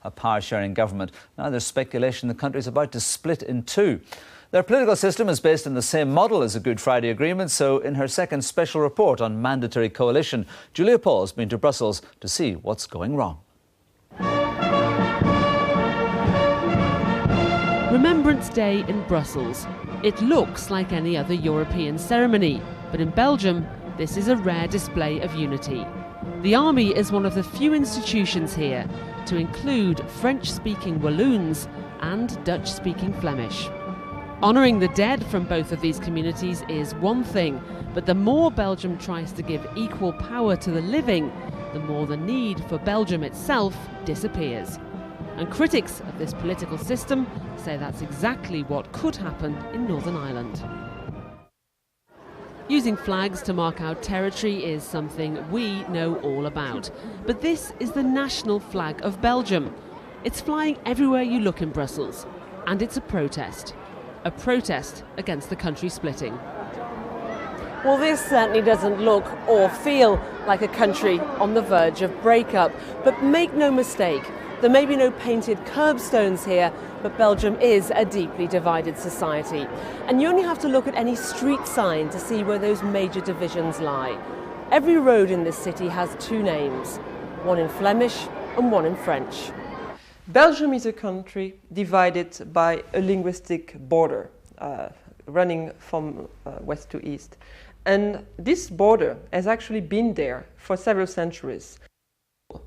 a power-sharing government. Now there's speculation the country is about to split in two. Their political system is based on the same model as the Good Friday Agreement, so in her second special report on mandatory coalition, Julia Paul's been to Brussels to see what's going wrong. Remembrance Day in Brussels. It looks like any other European ceremony, but in Belgium, this is a rare display of unity. The army is one of the few institutions here to include French-speaking Walloons and Dutch-speaking Flemish. Honouring the dead from both of these communities is one thing, but the more Belgium tries to give equal power to the living, the more the need for Belgium itself disappears. And critics of this political system say that's exactly what could happen in Northern Ireland. Using flags to mark out territory is something we know all about. But this is the national flag of Belgium. It's flying everywhere you look in Brussels. And it's a protest. A protest against the country splitting. Well, this certainly doesn't look or feel like a country on the verge of breakup. But make no mistake, there may be no painted curbstones here, but Belgium is a deeply divided society. And you only have to look at any street sign to see where those major divisions lie. Every road in this city has two names, one in Flemish and one in French. Belgium is a country divided by a linguistic border running from west to east. And this border has actually been there for several centuries.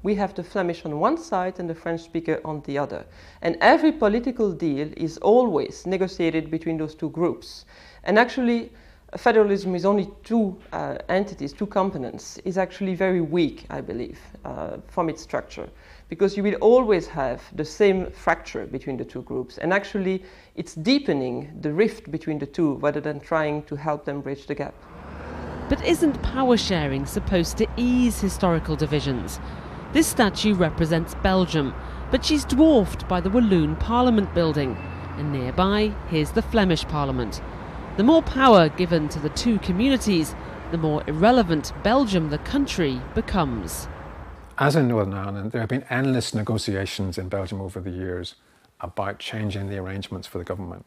We have the Flemish on one side and the French speaker on the other. And every political deal is always negotiated between those two groups. And actually, federalism is only two entities, two components, is actually very weak, I believe, from its structure. Because you will always have the same fracture between the two groups. And actually, it's deepening the rift between the two rather than trying to help them bridge the gap. But isn't power sharing supposed to ease historical divisions? This statue represents Belgium, but she's dwarfed by the Walloon Parliament building. And nearby, here's the Flemish Parliament. The more power given to the two communities, the more irrelevant Belgium, the country, becomes. As in Northern Ireland, there have been endless negotiations in Belgium over the years about changing the arrangements for the government.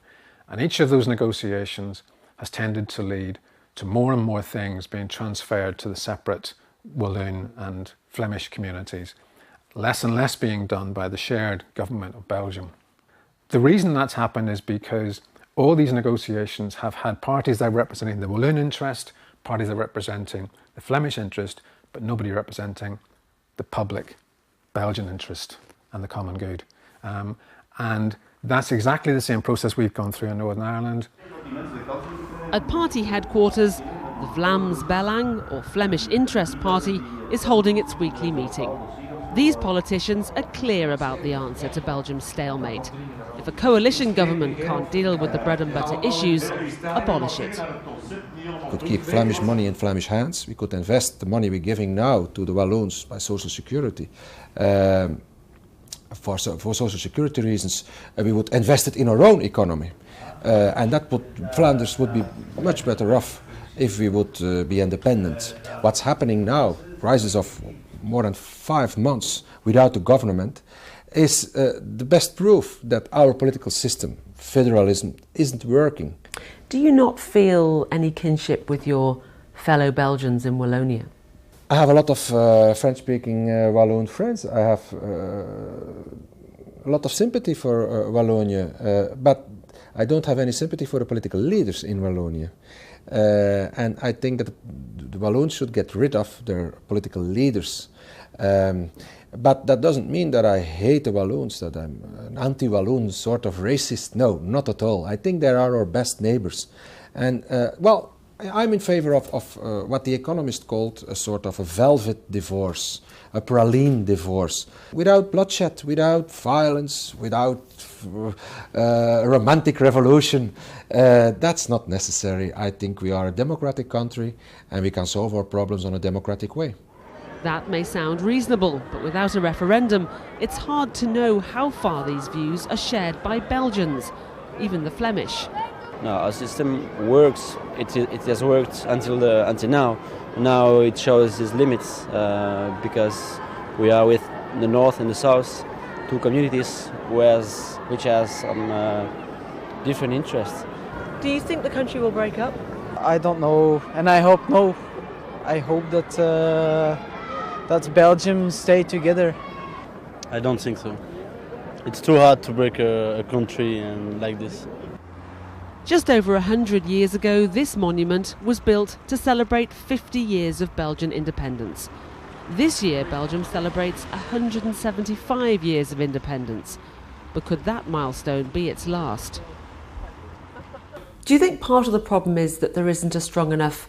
And each of those negotiations has tended to lead to more and more things being transferred to the separate Walloon and Flemish communities, less and less being done by the shared government of Belgium. The reason that's happened is because all these negotiations have had parties that are representing the Walloon interest, parties that are representing the Flemish interest, but nobody representing the public Belgian interest and the common good. And that's exactly the same process we've gone through in Northern Ireland. At party headquarters, the Vlaams Belang, or Flemish Interest Party, is holding its weekly meeting. These politicians are clear about the answer to Belgium's stalemate. If a coalition government can't deal with the bread and butter issues, abolish it. We could keep Flemish money in Flemish hands. We could invest the money we're giving now to the Walloons by social security. For social security reasons, we would invest it in our own economy. And that Flanders would be much better off if we would be independent. What's happening now, crisis of more than 5 months without the government, is the best proof that our political system, federalism, isn't working. Do you not feel any kinship with your fellow Belgians in Wallonia? I have a lot of French-speaking Walloon friends. I have a lot of sympathy for Wallonia, but I don't have any sympathy for the political leaders in Wallonia. And I think that the Walloons should get rid of their political leaders. But that doesn't mean that I hate the Walloons, that I'm an anti-Walloon sort of racist. No, not at all. I think they are our best neighbors. And, well, I'm in favor of what the Economist called a sort of a velvet divorce, a praline divorce, without bloodshed, without violence, without a romantic revolution. That's not necessary. I think we are a democratic country and we can solve our problems in a democratic way. That may sound reasonable, but without a referendum, it's hard to know how far these views are shared by Belgians, even the Flemish. No, our system works. It has worked until now. Now it shows its limits because we are with the north and the south, two communities which has some different interests. Do you think the country will break up? I don't know, and I hope no. I hope that that Belgium stay together. I don't think so. It's too hard to break a country and like this. Just over 100 years ago, this monument was built to celebrate 50 years of Belgian independence. This year, Belgium celebrates 175 years of independence. But could that milestone be its last? Do you think part of the problem is that there isn't a strong enough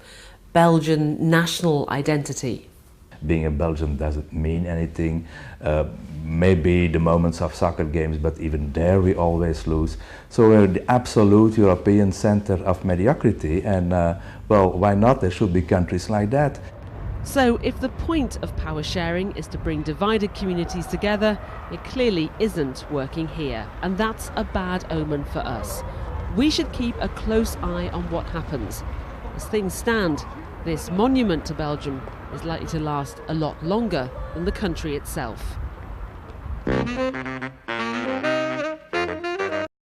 Belgian national identity? Being a Belgian doesn't mean anything. Maybe the moments of soccer games, but even there we always lose. So we're the absolute European center of mediocrity, and well, why not? There should be countries like that. So if the point of power sharing is to bring divided communities together, it clearly isn't working here, and that's a bad omen for us. We should keep a close eye on what happens. As things stand, this monument to Belgium is likely to last a lot longer than the country itself.